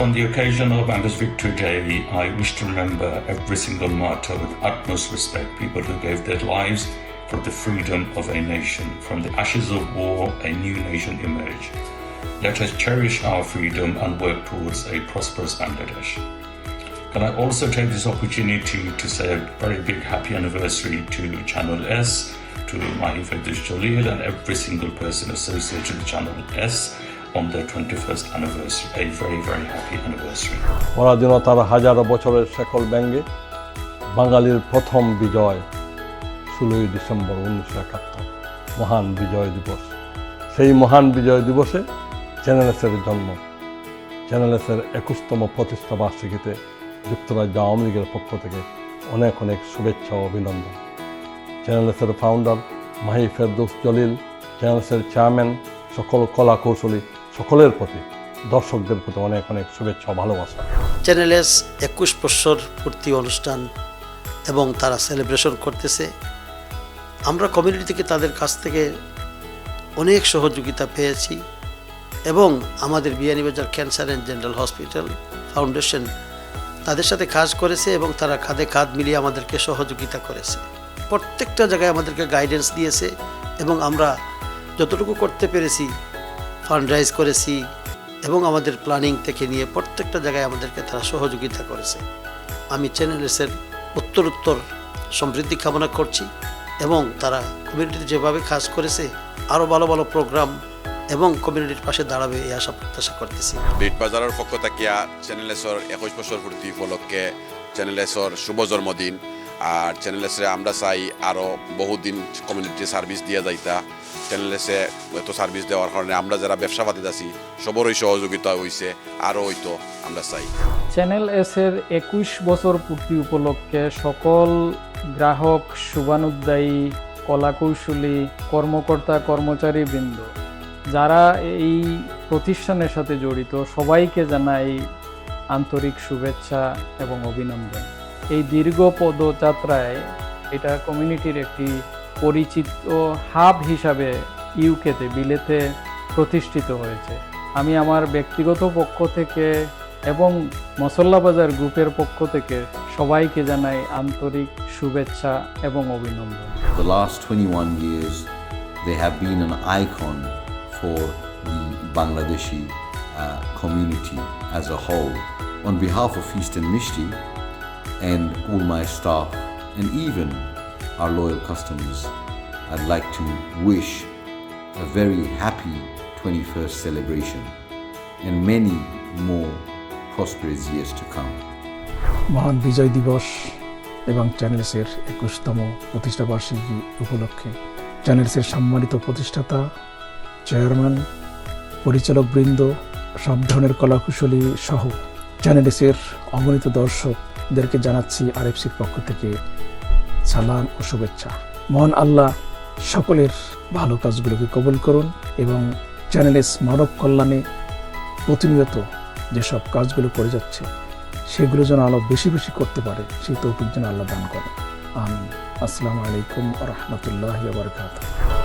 on the occasion of Angus Victory Day, I wish to remember every single martyr with utmost respect, people who gave their lives for the freedom of a nation. From the ashes of war, a new nation emerged. Let us cherish our freedom and work towards a prosperous Bangladesh. Can I also take this opportunity to say a very big happy anniversary to Channel S, to Mahi Ferdosh Jalil and every single person associated with Channel S on their 21st anniversary. A very, very happy anniversary. পরাধীনতার হাজারো বছরের শেকল ব্যঙ্গে বাঙালির প্রথম বিজয় 16 December 1971 মহান বিজয় দিবস। সেই মহান বিজয় দিবসে channel এসের জন্ম। চ্যানেল এসের 21তম প্রতিষ্ঠা বার্ষিকীতে যুক্তরাজ্য আওয়ামী লীগের পক্ষ থেকে অনেক অনেক শুভেচ্ছা ও অভিনন্দন। চ্যানেল এসের ফাউন্ডার মাহি ফেরদৌস জলিল, চ্যানেল এসের চেয়ারম্যান, সকল কলা কৌশলী সকলের প্রতি, দর্শকদের প্রতি অনেক অনেক শুভেচ্ছা ও ভালোবাসা। চ্যানেল এস 21 বছর পূর্তি অনুষ্ঠান এবং তারা সেলিব্রেশন করতেছে। আমরা কমিউনিটি থেকে তাদের কাছ থেকে অনেক সহযোগিতা পেয়েছি এবং আমাদের Beanibazar cancer and general hospital foundation তাদের সাথে কাজ করেছে এবং তারা কাঁধে কাঁধ মিলিয়ে আমাদেরকে সহযোগিতা করেছে। প্রত্যেকটা জায়গায় আমাদেরকে গাইডেন্স দিয়েছে এবং আমরা যতটুকু করতে পেরেছি ফান্ড রাইজ করেছি এবং আমাদের প্ল্যানিং থেকে নিয়ে প্রত্যেকটা জায়গায় আমাদেরকে তারা সহযোগিতা করেছে। আমি চ্যানেল এসের উত্তরোত্তর সমৃদ্ধি কামনা করছি এবং তারা কমিউনিটিতে যেভাবে কাজ করেছে আরও ভালো ভালো প্রোগ্রাম এবং কমিউনিটির পাশে দাঁড়াবে এই আশা প্রত্যাশা করতেছি। বিট বাজারের পক্ষ থেকে চ্যানেল এসর 21 বছর পূর্তি উপলক্ষে চ্যানেল এসর শুভ জন্মদিন। আর চ্যানেল এসে আমরা চাই আরও বহুদিন কমিউনিটি সার্ভিস দিয়ে যাইতা। চ্যানেল এসে এত সার্ভিস দেওয়ার কারণে আমরা যারা ব্যবসাপাতি আছি সবরই সহযোগিতা হয়েছে, আরও হয়তো আমরা চাই। চ্যানেল এসের 21 বছর পূর্তি উপলক্ষে সকল গ্রাহক, শুভানুদ্দায়ী, কলাকৌশলী, কর্মকর্তা, কর্মচারীবৃন্দ যারা এই প্রতিষ্ঠানের সাথে জড়িত সবাইকে জানাই আন্তরিক শুভেচ্ছা এবং অভিনন্দন। এই দীর্ঘ পদযাত্রায় এটা কমিউনিটির একটি পরিচিত হাব হিসাবে ইউকেতে, বিলেতে প্রতিষ্ঠিত হয়েছে। আমি আমার ব্যক্তিগত পক্ষ থেকে এবং মসল্লা বাজার গ্রুপের পক্ষ থেকে সবাইকে জানাই আন্তরিক শুভেচ্ছা এবং অভিনন্দন। The last 21 years they have been an icon for the Bangladeshi community as a whole. On behalf of Feast and Mishti and all my staff and even our loyal customers, I'd like to wish a very happy 21st celebration and many more prosperous years to come. মহান বিজয় দিবস এবং চ্যানেলসের 21তম প্রতিষ্ঠা বার্ষিকী উপলক্ষে চ্যানেলসের সম্মানিত প্রতিষ্ঠাতা, chairman, পরিচালকবৃন্দ, সব ধরনের কলাকুশলী সহ চ্যানেলসের অগণিত দর্শকদেরকে জানাচ্ছি আরএফসির পক্ষ থেকে সালাম ও শুভেচ্ছা। মহান আল্লাহ সকলের ভালো কাজগুলোকে কবুল করুন এবং চ্যানেলস মানব কল্যাণে প্রতিনিয়ত যেসব কাজগুলো করে যাচ্ছে সেগুলো যেন আরও বেশি বেশি করতে পারে, সেই তৌফিক যেন আল্লাহ দান করেন। আমিন। আসসালামু আলাইকুম ওয়া রাহমাতুল্লাহি ওয়া বারাকাতুহু।